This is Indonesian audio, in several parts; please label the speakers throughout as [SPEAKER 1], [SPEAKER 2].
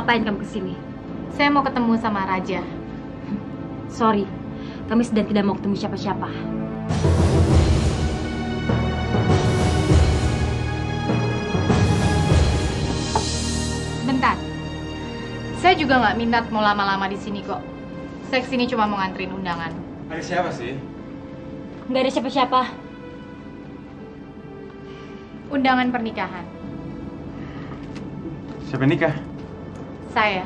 [SPEAKER 1] ngapain kamu kesini?
[SPEAKER 2] Saya mau ketemu sama Raja.
[SPEAKER 1] Sorry, kami sedang tidak mau ketemu siapa-siapa.
[SPEAKER 2] Bentar. Saya juga nggak minat mau lama-lama di sini kok. Saya kesini cuma mau nganterin undangan.
[SPEAKER 3] Ada siapa sih?
[SPEAKER 1] Nggak ada siapa-siapa.
[SPEAKER 2] Undangan pernikahan.
[SPEAKER 3] Siapa nikah?
[SPEAKER 2] Saya.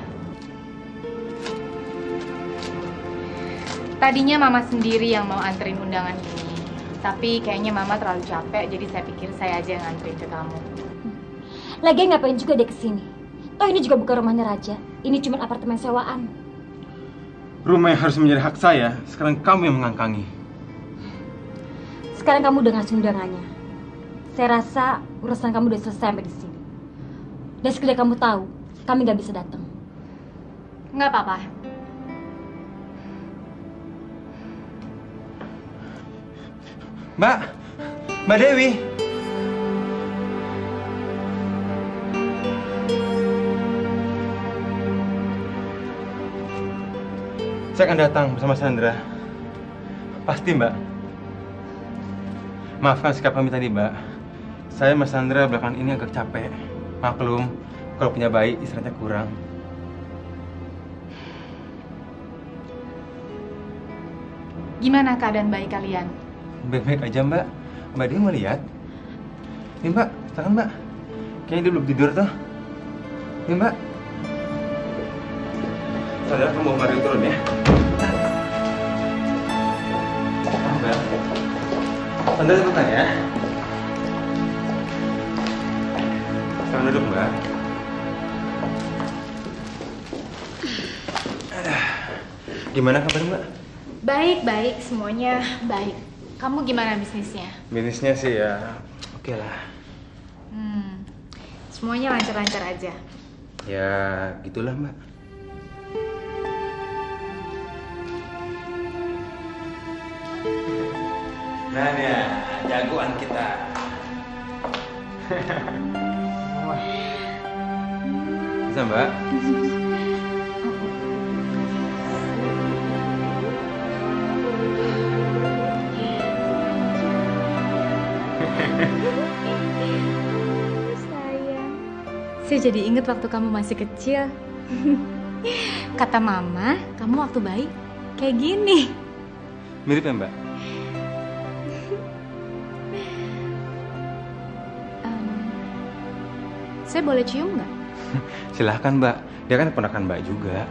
[SPEAKER 2] Tadinya Mama sendiri yang mau anterin undangan ini. Tapi kayaknya Mama terlalu capek, jadi saya pikir saya aja yang nganterin ke kamu.
[SPEAKER 1] Lagian ngapain juga dia kesini? Toh ini juga bukan rumahnya Raja. Ini cuma apartemen sewaan.
[SPEAKER 3] Rumah yang harus menjadi hak saya, sekarang kamu yang mengangkangi.
[SPEAKER 1] Sekarang kamu udah ngasih undangannya. Saya rasa urusan kamu udah selesai sampai di sini. Dan sekali kamu tahu, kami nggak bisa datang.
[SPEAKER 2] Nggak apa-apa.
[SPEAKER 3] Mbak Dewi. Saya akan datang bersama Sandra. Pasti, Mbak. Maafkan sikap kami tadi, Mbak. Saya sama Sandra belakangan ini agak capek. Maklum, kalau punya bayi istirahatnya kurang.
[SPEAKER 2] Gimana keadaan bayi kalian?
[SPEAKER 3] Baik-baik aja, Mbak. Mbak Dewi mau lihat? Nih, Mbak. Tangan, Mbak. Kayaknya dia belum tidur, tuh. Nih, Mbak. Sandra, kamu mau mari turun, ya? Mbak. Sandra, cepetan, ya. Sekarang duduk, Mbak. Gimana kabar, Mbak?
[SPEAKER 2] Baik, semuanya baik. Kamu gimana bisnisnya?
[SPEAKER 3] Bisnisnya sih ya, oke lah.
[SPEAKER 2] Semuanya lancar-lancar aja.
[SPEAKER 3] Ya, gitulah, Mbak. Nah, ya, jagoan kita. Bisa, Mbak?
[SPEAKER 2] Saya jadi inget waktu kamu masih kecil. Kata Mama, kamu waktu bayi kayak gini.
[SPEAKER 3] Mirip ya, Mbak?
[SPEAKER 2] Saya boleh cium nggak?
[SPEAKER 3] Silahkan, Mbak. Dia kan keponakan Mbak juga.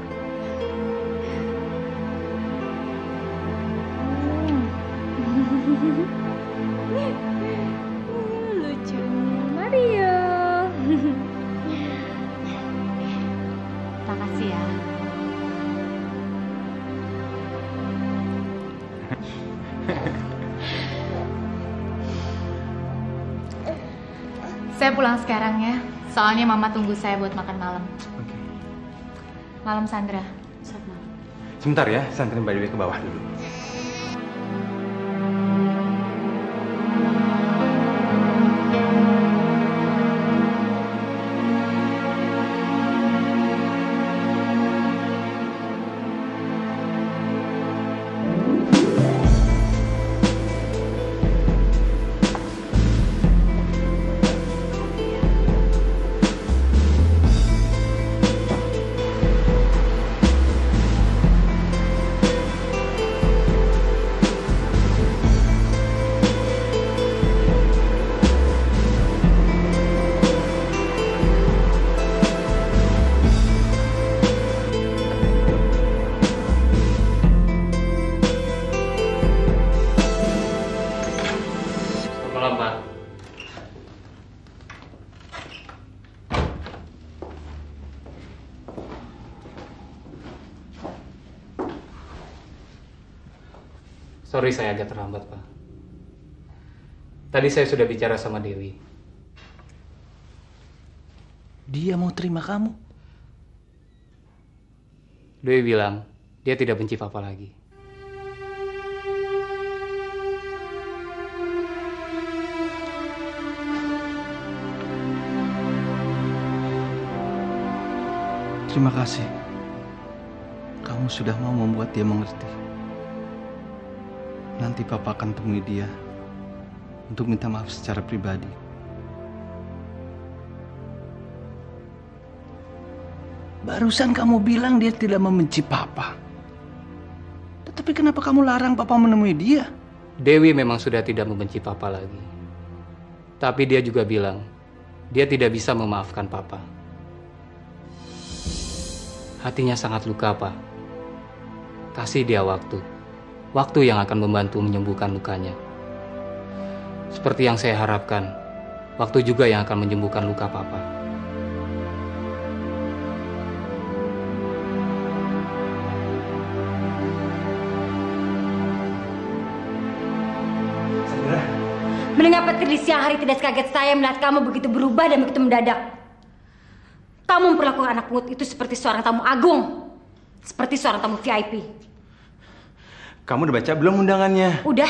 [SPEAKER 2] Lucunya Mario. Makasih ya. Saya pulang sekarang ya. Soalnya Mama tunggu saya buat makan malam.
[SPEAKER 3] Oke.
[SPEAKER 2] Malam, Sandra.
[SPEAKER 3] Sebentar ya, saya anterin Mbak Dewi ke bawah dulu.
[SPEAKER 4] Sorry saya agak terlambat, Pak. Tadi saya sudah bicara sama Dewi. Dia mau terima kamu. Dewi bilang dia tidak benci Papa lagi.
[SPEAKER 5] Terima kasih. Kamu sudah mau membuat dia mengerti. Nanti Papa akan temui dia untuk minta maaf secara pribadi. Barusan kamu bilang dia tidak membenci Papa. Tetapi kenapa kamu larang Papa menemui dia?
[SPEAKER 4] Dewi memang sudah tidak membenci Papa lagi. Tapi dia juga bilang, dia tidak bisa memaafkan Papa. Hatinya sangat luka, Pak. Kasih dia waktu. Waktu yang akan membantu menyembuhkan lukanya. Seperti yang saya harapkan, waktu juga yang akan menyembuhkan luka Papa.
[SPEAKER 3] Sandra.
[SPEAKER 1] Mengapa tadi siang hari tidak sekaget saya melihat kamu begitu berubah dan begitu mendadak? Kamu memperlakukan anak pungut itu seperti seorang tamu agung. Seperti seorang tamu VIP.
[SPEAKER 3] Kamu udah baca belum undangannya?
[SPEAKER 1] Udah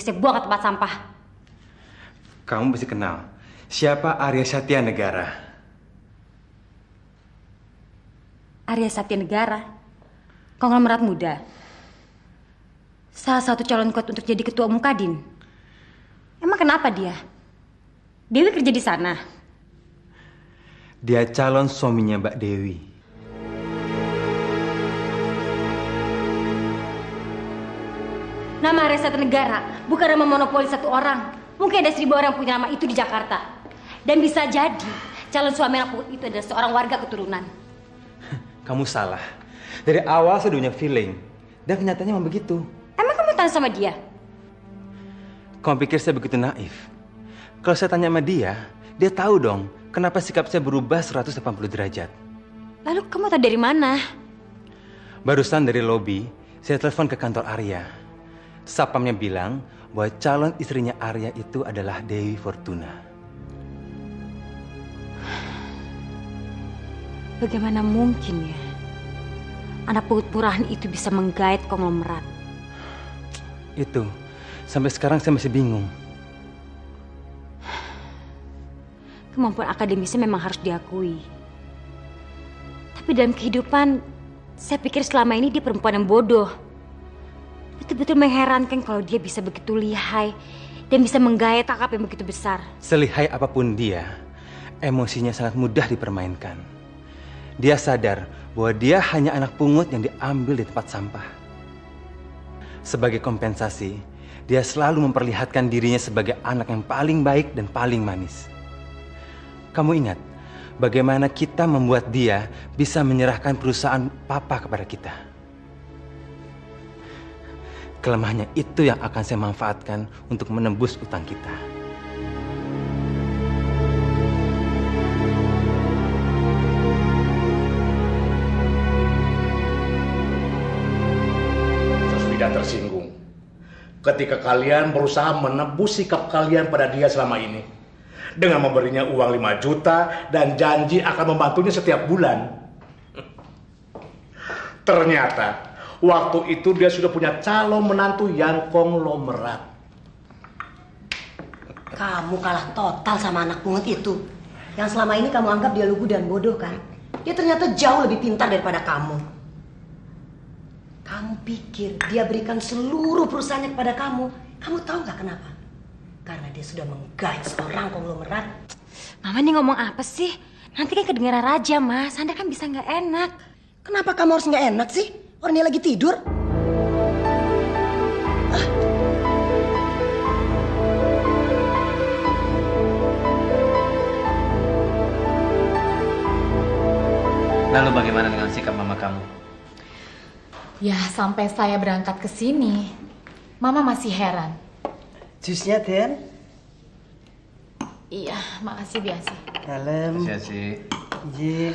[SPEAKER 1] saya buang ke tempat sampah.
[SPEAKER 3] Kamu mesti kenal siapa Arya Satya Negara.
[SPEAKER 1] Arya Satya Negara, konglomerat muda. Salah satu calon kuat untuk jadi ketua umum Kadin. Emang kenapa dia? Dewi kerja di sana.
[SPEAKER 3] Dia calon suaminya Mbak Dewi.
[SPEAKER 1] Nama Arya Satya Negara bukan nama monopoli satu orang. Mungkin ada 1000 orang punya nama itu di Jakarta. Dan bisa jadi calon suami anak pungut itu adalah seorang warga keturunan.
[SPEAKER 3] Kamu salah. Dari awal saya udah punya feeling. Dan kenyataannya memang begitu.
[SPEAKER 1] Emang kamu tanya sama dia?
[SPEAKER 3] Kamu pikir saya begitu naif? Kalau saya tanya sama dia tahu dong kenapa sikap saya berubah 180 derajat.
[SPEAKER 1] Lalu kamu tahu dari mana?
[SPEAKER 3] Barusan dari lobi, saya telepon ke kantor Arya. Sapamnya bilang bahwa calon istrinya Arya itu adalah Dewi Fortuna.
[SPEAKER 1] Bagaimana mungkin ya anak pungut murahan itu bisa menggait konglomerat?
[SPEAKER 3] Itu, sampai sekarang saya masih bingung.
[SPEAKER 1] Kemampuan akademisnya memang harus diakui. Tapi dalam kehidupan, saya pikir selama ini dia perempuan yang bodoh. Betul-betul mengherankan kalau dia bisa begitu lihai dan bisa menggait kakap yang begitu besar.
[SPEAKER 3] Selihai apapun dia, emosinya sangat mudah dipermainkan. Dia sadar bahwa dia hanya anak pungut yang diambil di tempat sampah. Sebagai kompensasi, dia selalu memperlihatkan dirinya sebagai anak yang paling baik dan paling manis. Kamu ingat bagaimana kita membuat dia bisa menyerahkan perusahaan Papa kepada kita? Kelemahannya itu yang akan saya manfaatkan untuk menembus utang kita.
[SPEAKER 6] Tidak tersinggung ketika kalian berusaha menebus sikap kalian pada dia selama ini dengan memberinya uang 5 juta dan janji akan membantunya setiap bulan. Ternyata waktu itu dia sudah punya calon menantu yang konglomerat.
[SPEAKER 7] Kamu kalah total sama anak pungut itu. Yang selama ini kamu anggap dia lugu dan bodoh kan? Dia ternyata jauh lebih pintar daripada kamu. Kamu pikir dia berikan seluruh perusahaannya kepada kamu. Kamu tahu nggak kenapa? Karena dia sudah menggait seorang konglomerat.
[SPEAKER 1] Mama ini ngomong apa sih? Nanti kan kedengaran raja, Mas. Anda kan bisa nggak enak.
[SPEAKER 7] Kenapa kamu harus nggak enak sih? Orang dia lagi tidur.
[SPEAKER 5] Lalu bagaimana dengan sikap mama kamu?
[SPEAKER 2] Ya, sampai saya berangkat ke sini, Mama masih heran.
[SPEAKER 8] Jusnya, Den?
[SPEAKER 2] Iya, makasih biasa.
[SPEAKER 8] Dalam.
[SPEAKER 5] Iya sih.
[SPEAKER 8] Iya.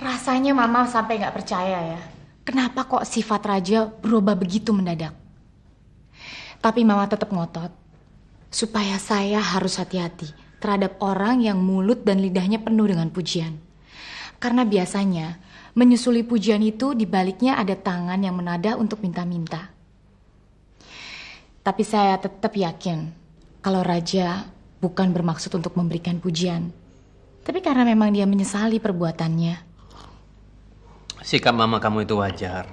[SPEAKER 2] Rasanya Mama sampai nggak percaya ya. Kenapa kok sifat Raja berubah begitu mendadak? Tapi Mama tetap ngotot supaya saya harus hati-hati terhadap orang yang mulut dan lidahnya penuh dengan pujian. Karena biasanya menyusuli pujian itu di baliknya ada tangan yang menadah untuk minta-minta. Tapi saya tetap yakin kalau Raja bukan bermaksud untuk memberikan pujian. Tapi karena memang dia menyesali perbuatannya.
[SPEAKER 9] Sikap mama kamu itu wajar.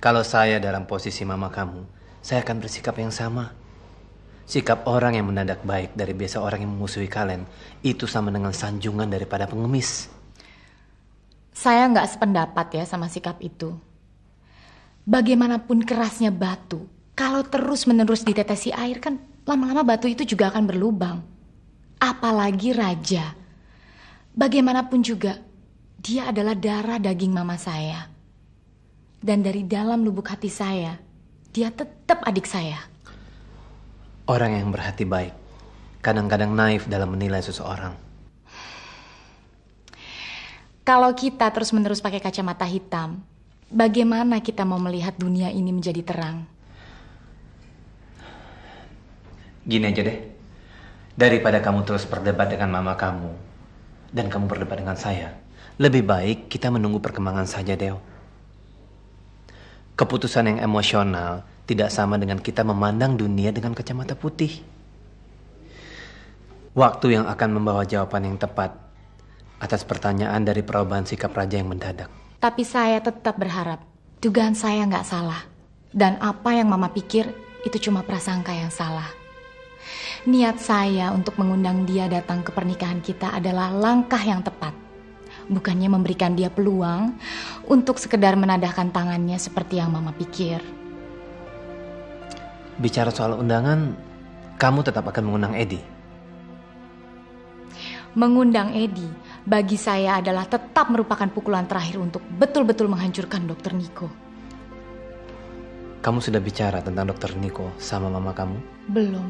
[SPEAKER 9] Kalau saya dalam posisi mama kamu, saya akan bersikap yang sama. Sikap orang yang mendadak baik dari biasa orang yang memusuhi kalian, itu sama dengan sanjungan daripada pengemis.
[SPEAKER 2] Saya nggak sependapat ya sama sikap itu. Bagaimanapun kerasnya batu, kalau terus-menerus ditetesi air kan lama-lama batu itu juga akan berlubang. Apalagi Raja. Bagaimanapun juga, dia adalah darah daging mama saya. Dan dari dalam lubuk hati saya, dia tetap adik saya.
[SPEAKER 9] Orang yang berhati baik, kadang-kadang naif dalam menilai seseorang.
[SPEAKER 2] Kalau kita terus-menerus pakai kacamata hitam, bagaimana kita mau melihat dunia ini menjadi terang?
[SPEAKER 9] Gini aja deh, daripada kamu terus berdebat dengan mama kamu, dan kamu berdebat dengan saya, lebih baik kita menunggu perkembangan saja, Deo. Keputusan yang emosional tidak sama dengan kita memandang dunia dengan kacamata putih. Waktu yang akan membawa jawaban yang tepat atas pertanyaan dari perubahan sikap Raja yang mendadak.
[SPEAKER 2] Tapi saya tetap berharap dugaan saya nggak salah. Dan apa yang Mama pikir itu cuma prasangka yang salah. Niat saya untuk mengundang dia datang ke pernikahan kita adalah langkah yang tepat. Bukannya memberikan dia peluang untuk sekedar menadahkan tangannya seperti yang Mama pikir.
[SPEAKER 9] Bicara soal undangan, kamu tetap akan mengundang Edi?
[SPEAKER 2] Mengundang Edi bagi saya adalah tetap merupakan pukulan terakhir untuk betul-betul menghancurkan Dr. Niko.
[SPEAKER 9] Kamu sudah bicara tentang Dr. Niko sama mama kamu?
[SPEAKER 2] Belum.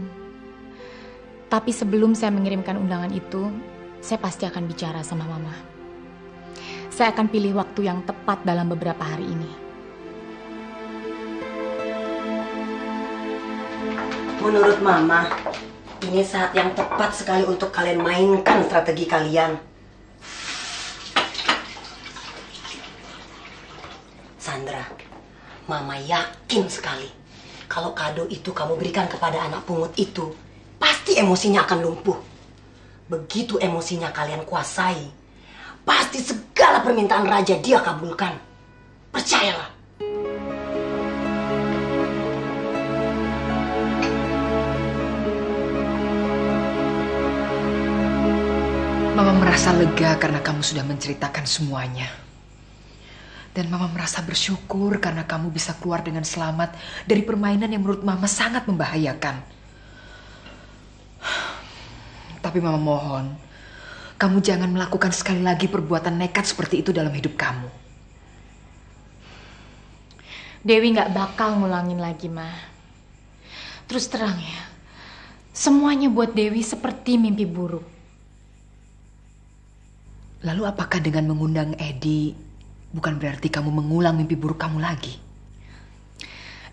[SPEAKER 2] Tapi sebelum saya mengirimkan undangan itu, saya pasti akan bicara sama Mama. Saya akan pilih waktu yang tepat dalam beberapa hari ini.
[SPEAKER 7] Menurut Mama, ini saat yang tepat sekali untuk kalian mainkan strategi kalian. Sandra, Mama yakin sekali kalau kado itu kamu berikan kepada anak pungut itu, pasti emosinya akan lumpuh. Begitu emosinya kalian kuasai, pasti segala permintaan Raja dia kabulkan. Percayalah.
[SPEAKER 10] Mama merasa lega karena kamu sudah menceritakan semuanya. Dan Mama merasa bersyukur karena kamu bisa keluar dengan selamat dari permainan yang menurut Mama sangat membahayakan. Tapi Mama mohon, kamu jangan melakukan sekali lagi perbuatan nekat seperti itu dalam hidup kamu.
[SPEAKER 2] Dewi nggak bakal ngulangin lagi, Ma. Terus terang ya, semuanya buat Dewi seperti mimpi buruk.
[SPEAKER 10] Lalu apakah dengan mengundang Edi bukan berarti kamu mengulang mimpi buruk kamu lagi?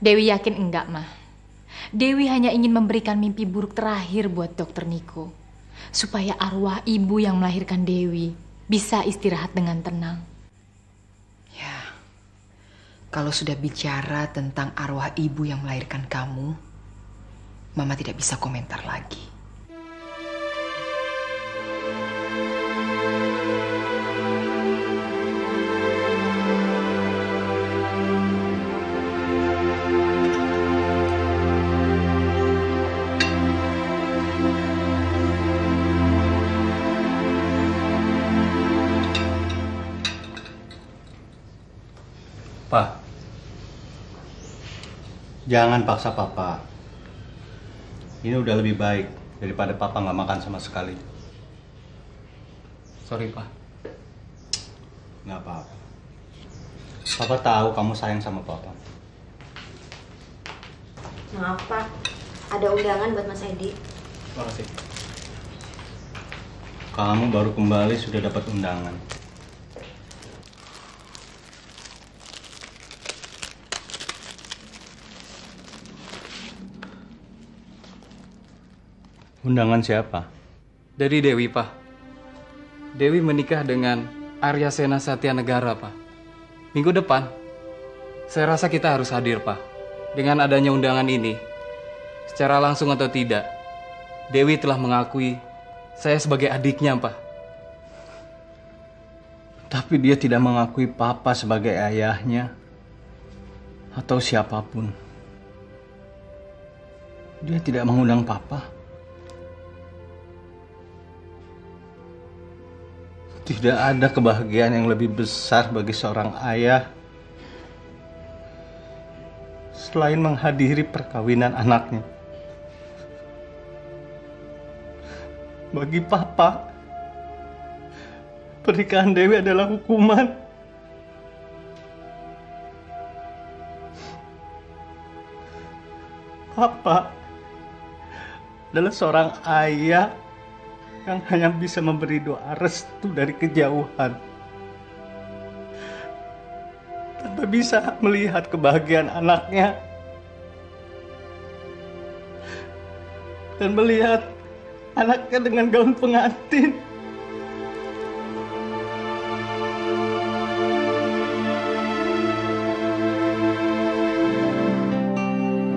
[SPEAKER 2] Dewi yakin enggak, Ma. Dewi hanya ingin memberikan mimpi buruk terakhir buat Dr. Niko. Supaya arwah ibu yang melahirkan Dewi bisa istirahat dengan tenang.
[SPEAKER 10] Ya, kalau sudah bicara tentang arwah ibu yang melahirkan kamu, Mama tidak bisa komentar lagi.
[SPEAKER 3] Pak, jangan paksa Papa. Ini udah lebih baik daripada Papa nggak makan sama sekali.
[SPEAKER 4] Sorry, Pak.
[SPEAKER 3] Nggak apa-apa. Papa tahu kamu sayang sama Papa.
[SPEAKER 1] Maaf, Pak. Ada undangan buat Mas Edi.
[SPEAKER 3] Terima kasih. Kamu baru kembali sudah dapat undangan. Undangan siapa?
[SPEAKER 4] Dari Dewi, Pak. Dewi menikah dengan Arya Sena Satya Negara, Pak. Minggu depan. Saya rasa kita harus hadir, Pak. Dengan adanya undangan ini, secara langsung atau tidak, Dewi telah mengakui saya sebagai adiknya, Pak.
[SPEAKER 5] Tapi dia tidak mengakui Papa sebagai ayahnya atau siapapun. Dia tidak mengundang Papa. Tidak ada kebahagiaan yang lebih besar bagi seorang ayah selain menghadiri perkawinan anaknya. Bagi Papa, pernikahan Dewi adalah hukuman. Papa adalah seorang ayah yang hanya bisa memberi doa restu dari kejauhan, tanpa bisa melihat kebahagiaan anaknya dan melihat anaknya dengan gaun pengantin.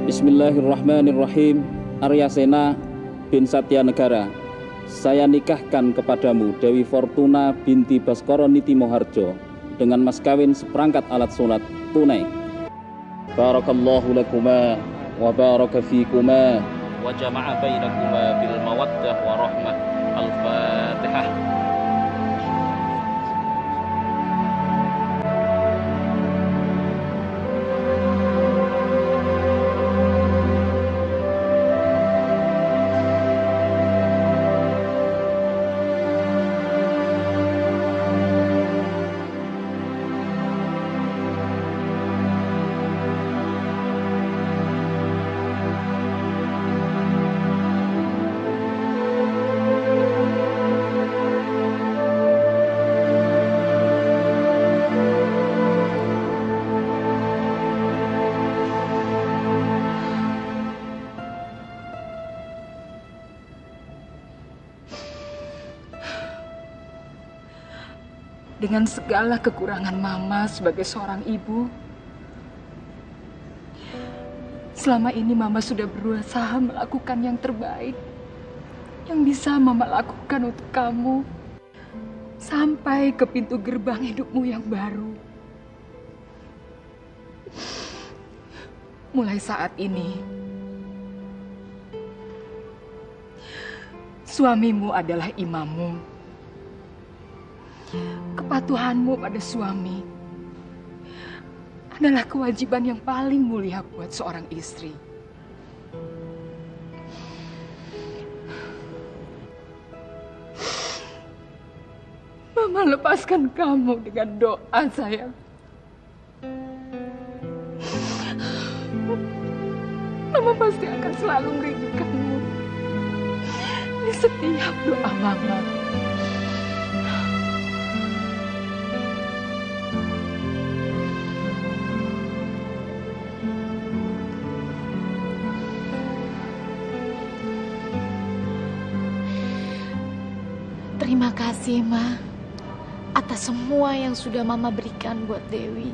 [SPEAKER 11] Bismillahirrahmanirrahim. Arya Sena bin Satya Negara, saya nikahkan kepadamu Dewi Fortuna binti Baskoro Niti Moharjo dengan mas kawin seperangkat alat sholat tunai. Barakallahu lakuma wa baraka fikuma wa jama'a bainakuma bil mawaddah wa rahmah. Al-Fatihah.
[SPEAKER 10] Dengan segala kekurangan Mama sebagai seorang ibu, selama ini Mama sudah berusaha melakukan yang terbaik yang bisa Mama lakukan untuk kamu sampai ke pintu gerbang hidupmu yang baru. Mulai saat ini, suamimu adalah imammu. Kepatuhanmu pada suami adalah kewajiban yang paling mulia buat seorang istri. Mama lepaskan kamu dengan doa, sayang. Mama pasti akan selalu merindukanmu di setiap doa Mama.
[SPEAKER 2] Terima kasih, Ma, atas semua yang sudah Mama berikan buat Dewi.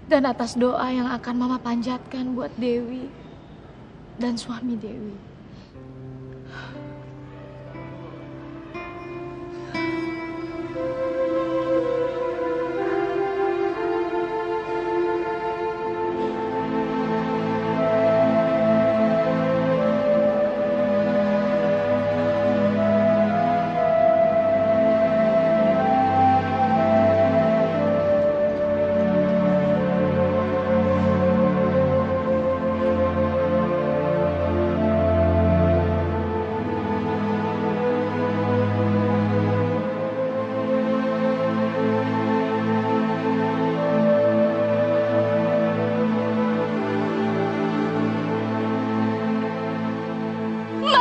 [SPEAKER 2] Dan atas doa yang akan Mama panjatkan buat Dewi dan suami Dewi.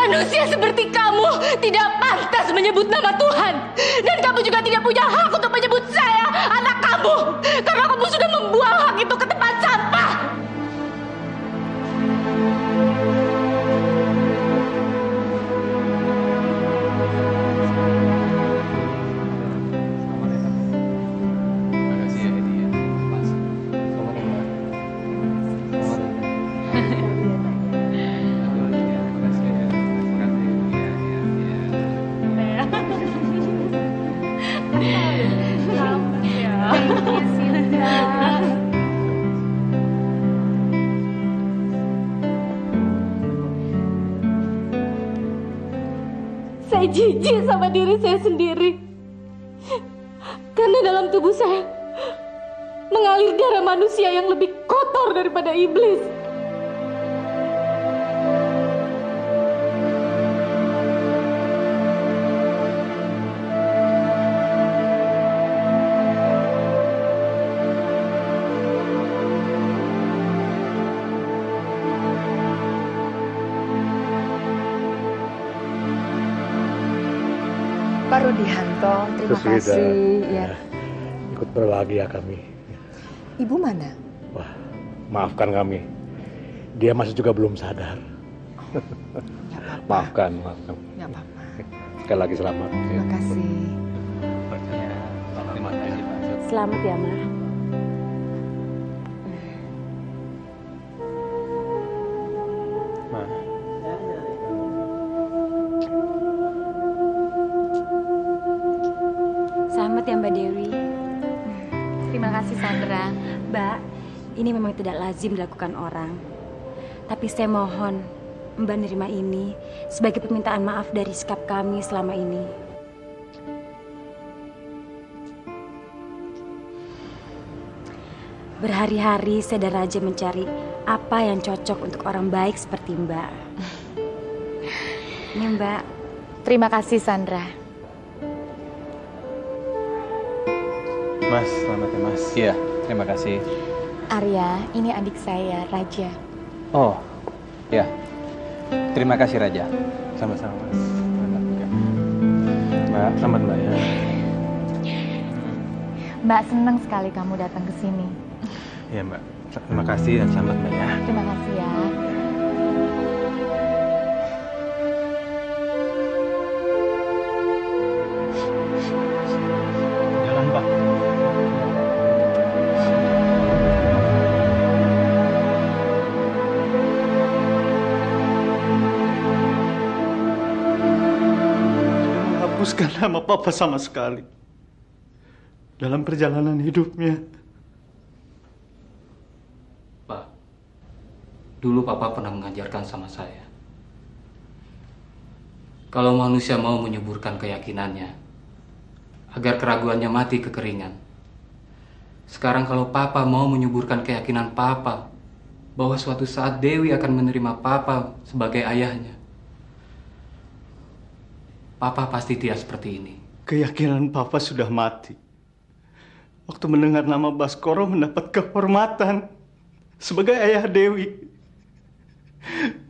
[SPEAKER 2] Manusia seperti kamu tidak pantas menyebut nama Tuhan. Dan kamu juga tidak punya hak untuk menyebut saya anak kamu. Karena kamu sudah membuang hak itu ke tempat sampah.
[SPEAKER 12] Saya jijik sama diri saya sendiri. Karena dalam tubuh saya mengalir darah manusia yang lebih kotor daripada iblis.
[SPEAKER 10] Pak Rudihanto, terima kasih. Ya.
[SPEAKER 6] Ikut berbahagia kami.
[SPEAKER 10] Ibu mana?
[SPEAKER 6] Wah, maafkan kami. Dia masih juga belum sadar. Maafkan.
[SPEAKER 10] Nggak apa-apa.
[SPEAKER 6] Sekali lagi selamat.
[SPEAKER 10] Terima kasih.
[SPEAKER 3] Terima kasih, Pak.
[SPEAKER 12] Selamat ya, Ma.
[SPEAKER 1] Selamat ya Mbak Dewi.
[SPEAKER 2] Terima kasih Sandra.
[SPEAKER 1] Mbak, ini memang tidak lazim dilakukan orang. Tapi saya mohon Mbak nerima ini sebagai permintaan maaf dari sikap kami selama ini. Berhari-hari saya dan Raja mencari apa yang cocok untuk orang baik seperti Mbak. Ini Mbak.
[SPEAKER 2] Terima kasih Sandra.
[SPEAKER 3] Mas, selamat ya Mas.
[SPEAKER 9] Iya, terima kasih.
[SPEAKER 2] Arya, ini adik saya, Raja.
[SPEAKER 9] Oh, ya. Terima kasih Raja.
[SPEAKER 3] Sama-sama Mas. Mbak, selamat Mbak ya.
[SPEAKER 2] Mbak senang sekali kamu datang ke sini.
[SPEAKER 3] Iya Mbak, terima kasih dan selamat Mbak ya.
[SPEAKER 2] Terima kasih ya.
[SPEAKER 3] Jalan Pak.
[SPEAKER 5] Menghapuskan nama Papa sama sekali dalam perjalanan hidupnya.
[SPEAKER 4] Pak, dulu Papa pernah mengajarkan sama saya. Kalau manusia mau menyuburkan keyakinannya, agar keraguannya mati kekeringan. Sekarang kalau Papa mau menyuburkan keyakinan Papa, bahwa suatu saat Dewi akan menerima Papa sebagai ayahnya, Papa pasti tidak seperti ini.
[SPEAKER 5] Keyakinan Papa sudah mati waktu mendengar nama Baskoro mendapat kehormatan sebagai ayah Dewi.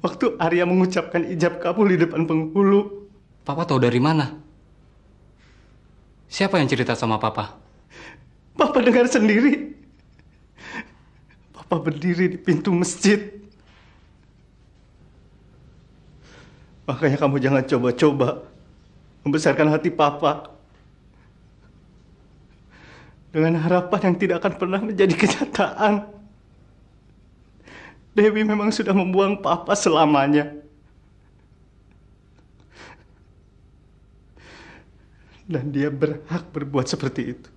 [SPEAKER 5] Waktu Arya mengucapkan ijab kabul di depan penghulu.
[SPEAKER 4] Papa tahu dari mana? Siapa yang cerita sama Papa?
[SPEAKER 5] Papa dengar sendiri. Papa berdiri di pintu masjid. Makanya kamu jangan coba-coba membesarkan hati Papa dengan harapan yang tidak akan pernah menjadi kenyataan. Dewi memang sudah membuang Papa selamanya. Dan dia berhak berbuat seperti itu.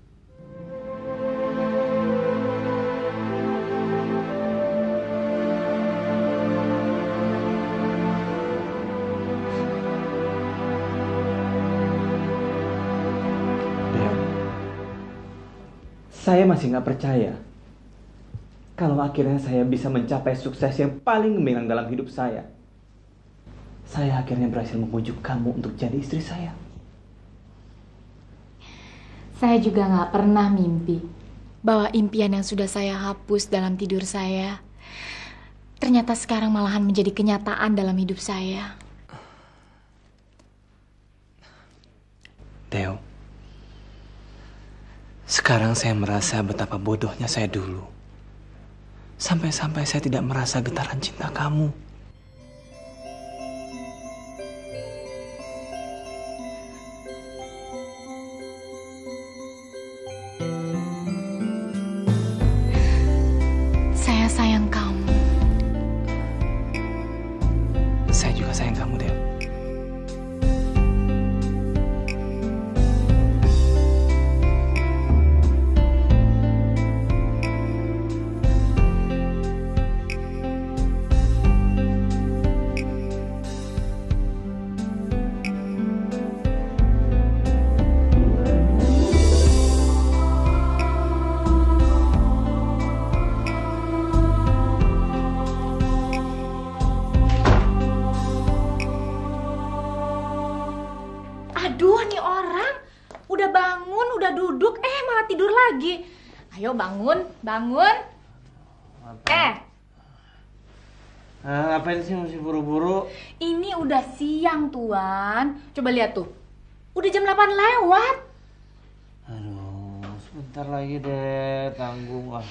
[SPEAKER 9] Saya masih nggak percaya kalau akhirnya saya bisa mencapai sukses yang paling gemilang dalam hidup saya. Saya akhirnya berhasil membujuk kamu untuk jadi istri saya.
[SPEAKER 2] Saya juga nggak pernah mimpi bahwa impian yang sudah saya hapus dalam tidur saya ternyata sekarang malahan menjadi kenyataan dalam hidup saya.
[SPEAKER 9] Theo, sekarang saya merasa betapa bodohnya saya dulu. Sampai-sampai saya tidak merasa getaran cinta kamu.
[SPEAKER 2] Saya sayang kamu.
[SPEAKER 9] Saya juga sayang kamu, Theo.
[SPEAKER 2] Aduh, nih orang udah bangun, udah duduk, malah tidur lagi. Ayo bangun, bangun.
[SPEAKER 8] Ngapain sih mesti buru-buru?
[SPEAKER 2] Ini udah siang, Tuan. Coba lihat tuh. Udah jam 8 lewat.
[SPEAKER 8] Aduh, sebentar lagi deh, tanggung.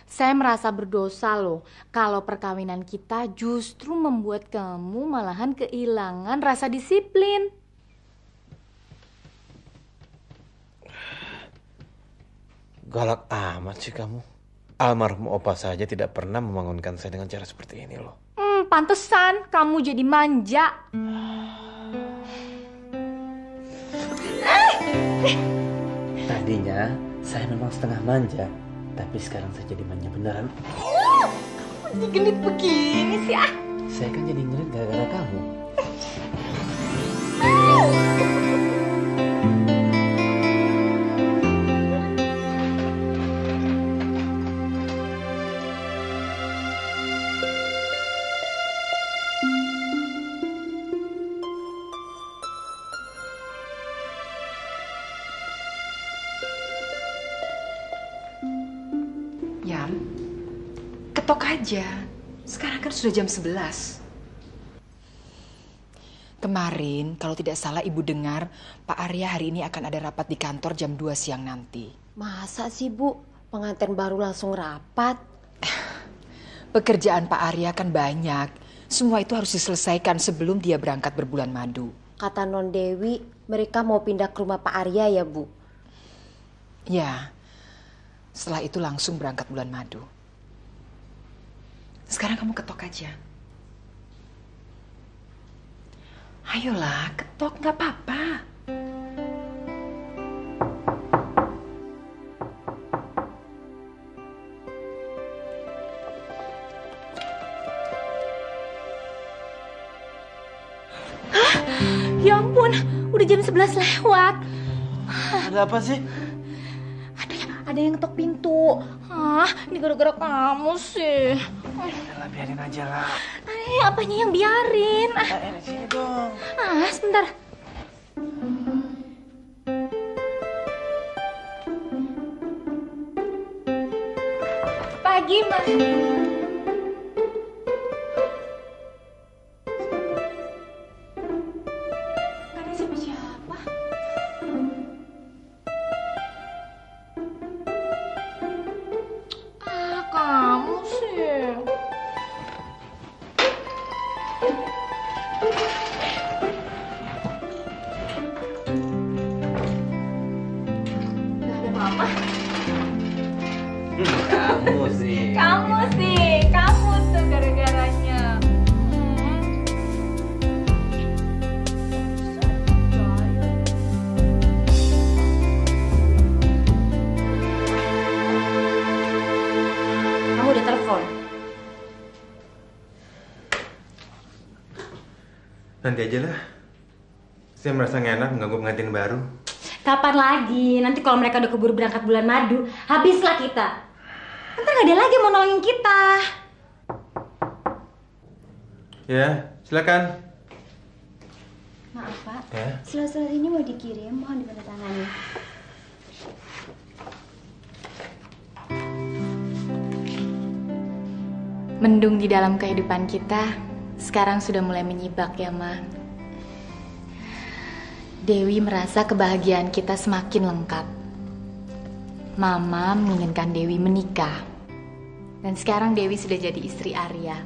[SPEAKER 2] Saya merasa berdosa loh kalau perkawinan kita justru membuat kamu malahan kehilangan rasa disiplin.
[SPEAKER 9] Galak amat sih kamu. Almarhum opa saja tidak pernah membangunkan saya dengan cara seperti ini loh.
[SPEAKER 2] Pantesan kamu jadi manja.
[SPEAKER 9] Tadinya saya memang setengah manja, tapi sekarang saya jadi manja beneran.
[SPEAKER 2] Kamu jadi genit begini sih ah.
[SPEAKER 9] Saya kan jadi ngerit gara-gara kamu.
[SPEAKER 10] Ketok aja. Sekarang kan sudah jam 11. Kemarin, kalau tidak salah ibu dengar, Pak Arya hari ini akan ada rapat di kantor jam 2 siang nanti.
[SPEAKER 13] Masa sih, Bu? Pengantin baru langsung rapat?
[SPEAKER 10] Pekerjaan Pak Arya kan banyak. Semua itu harus diselesaikan sebelum dia berangkat berbulan madu.
[SPEAKER 13] Kata Non Dewi, mereka mau pindah ke rumah Pak Arya ya, Bu?
[SPEAKER 10] Ya. Setelah itu langsung berangkat bulan madu. Sekarang kamu ketok aja. Ayolah, ketok, nggak apa-apa.
[SPEAKER 2] Hah? Ya ampun, udah jam 11 lewat.
[SPEAKER 8] Ada apa sih?
[SPEAKER 2] Ada yang ngetok pintu. Hah, ini gara-gara kamu sih.
[SPEAKER 8] Udah, biarin aja lah.
[SPEAKER 2] Apanya yang biarin?
[SPEAKER 8] Sini dong.
[SPEAKER 2] Sebentar. Pagi, Mas. Gak ada siapa-siapa. Kamu sih. Gak ada mama.
[SPEAKER 9] Kamu sih.
[SPEAKER 2] Kamu tuh gara-garanya.
[SPEAKER 1] Kamu udah telepon?
[SPEAKER 3] Nanti aja lah. Saya merasa nggak enak mengganggu pengantin baru.
[SPEAKER 1] Kapan lagi? Nanti kalau mereka udah keburu berangkat bulan madu, habislah kita. Ntar nggak ada lagi yang mau nolongin kita.
[SPEAKER 3] Ya, silakan.
[SPEAKER 13] Maaf, Pak.
[SPEAKER 3] Ya.
[SPEAKER 13] Surat-surat ini mau dikirim, mohon ditandatangani.
[SPEAKER 2] Mendung di dalam kehidupan kita sekarang sudah mulai menyibak ya, Ma. Dewi merasa kebahagiaan kita semakin lengkap. Mama menginginkan Dewi menikah. Dan sekarang Dewi sudah jadi istri Arya.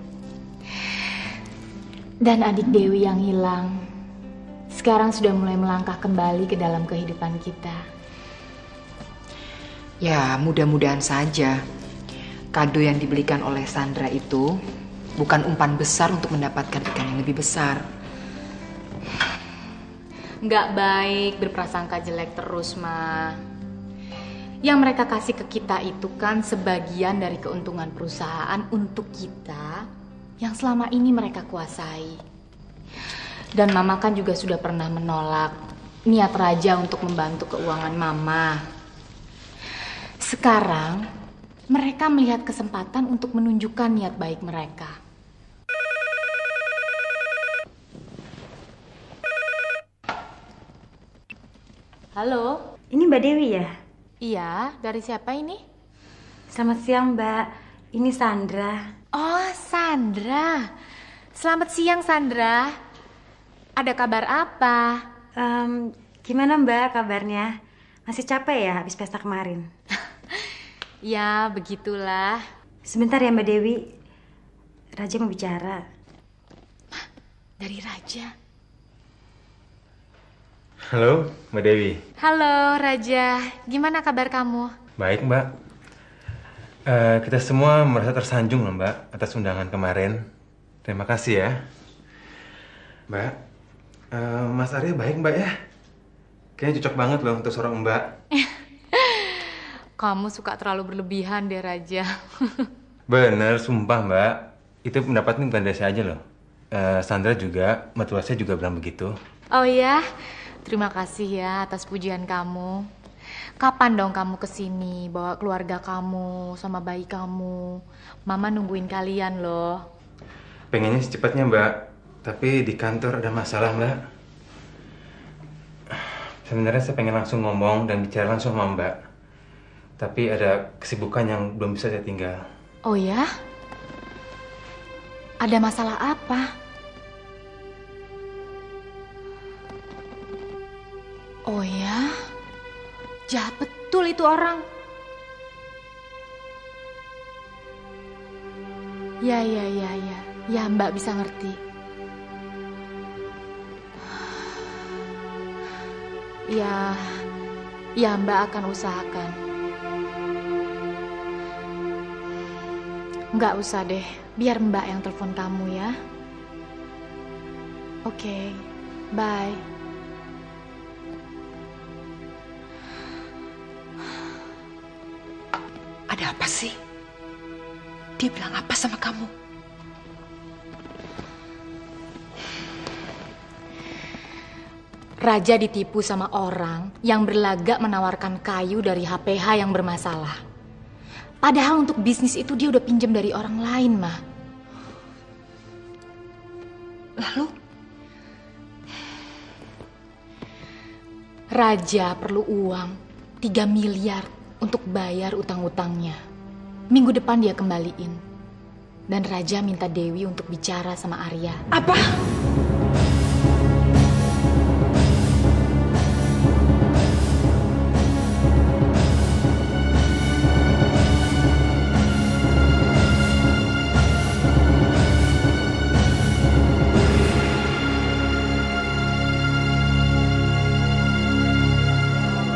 [SPEAKER 2] Dan adik Dewi yang hilang sekarang sudah mulai melangkah kembali ke dalam kehidupan kita.
[SPEAKER 10] Ya, mudah-mudahan saja. Kado yang dibelikan oleh Sandra itu bukan umpan besar untuk mendapatkan ikan yang lebih besar.
[SPEAKER 2] Nggak baik berprasangka jelek terus, Ma. Yang mereka kasih ke kita itu kan sebagian dari keuntungan perusahaan untuk kita yang selama ini mereka kuasai. Dan Mama kan juga sudah pernah menolak niat Raja untuk membantu keuangan Mama. Sekarang mereka melihat kesempatan untuk menunjukkan niat baik mereka.
[SPEAKER 1] Halo, ini Mbak Dewi ya?
[SPEAKER 2] Iya, dari siapa ini?
[SPEAKER 1] Selamat siang Mbak, ini Sandra.
[SPEAKER 2] Oh, Sandra. Selamat siang, Sandra. Ada kabar apa?
[SPEAKER 1] Gimana Mbak kabarnya? Masih capek ya habis pesta kemarin?
[SPEAKER 2] Ya, begitulah.
[SPEAKER 1] Sebentar ya Mbak Dewi. Raja mau bicara.
[SPEAKER 2] Dari Raja.
[SPEAKER 3] Halo, Mbak Dewi.
[SPEAKER 2] Halo, Raja. Gimana kabar kamu?
[SPEAKER 3] Baik, Mbak. Kita semua merasa tersanjung loh, Mbak, atas undangan kemarin. Terima kasih ya. Mbak, Mas Arya baik, Mbak ya? Kayaknya cocok banget loh untuk seorang Mbak.
[SPEAKER 2] Kamu suka terlalu berlebihan deh, Raja.
[SPEAKER 3] Bener, sumpah, Mbak. Itu pendapatnya bukan dari saya aja loh. Sandra juga, mertua saya juga bilang begitu.
[SPEAKER 2] Oh ya? Terima kasih ya atas pujian kamu. Kapan dong kamu kesini bawa keluarga kamu sama bayi kamu? Mama nungguin kalian loh.
[SPEAKER 3] Pengennya secepatnya Mbak, tapi di kantor ada masalah Mbak. Sebenarnya saya pengen langsung ngomong dan bicara langsung sama Mbak. Tapi ada kesibukan yang belum bisa saya tinggal.
[SPEAKER 2] Oh ya? Ada masalah apa? Oh ya? Jahat betul itu orang. Ya. Ya, Mbak bisa ngerti. Ya Mbak akan usahakan. Nggak usah deh, biar Mbak yang telepon kamu ya. Oke, bye.
[SPEAKER 10] Ada apa sih? Dia bilang apa sama kamu?
[SPEAKER 2] Raja ditipu sama orang yang berlagak menawarkan kayu dari HPH yang bermasalah. Padahal untuk bisnis itu dia udah pinjam dari orang lain, Ma.
[SPEAKER 10] Lalu?
[SPEAKER 2] Raja perlu uang 3 miliar untuk bayar utang-utangnya. Minggu depan dia kembaliin. Dan Raja minta Dewi untuk bicara sama Arya.
[SPEAKER 10] Apa?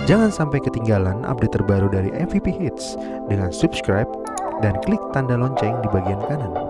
[SPEAKER 14] Jangan sampai ketinggalan update terbaru dari MVP Hits dengan subscribe dan klik tanda lonceng di bagian kanan.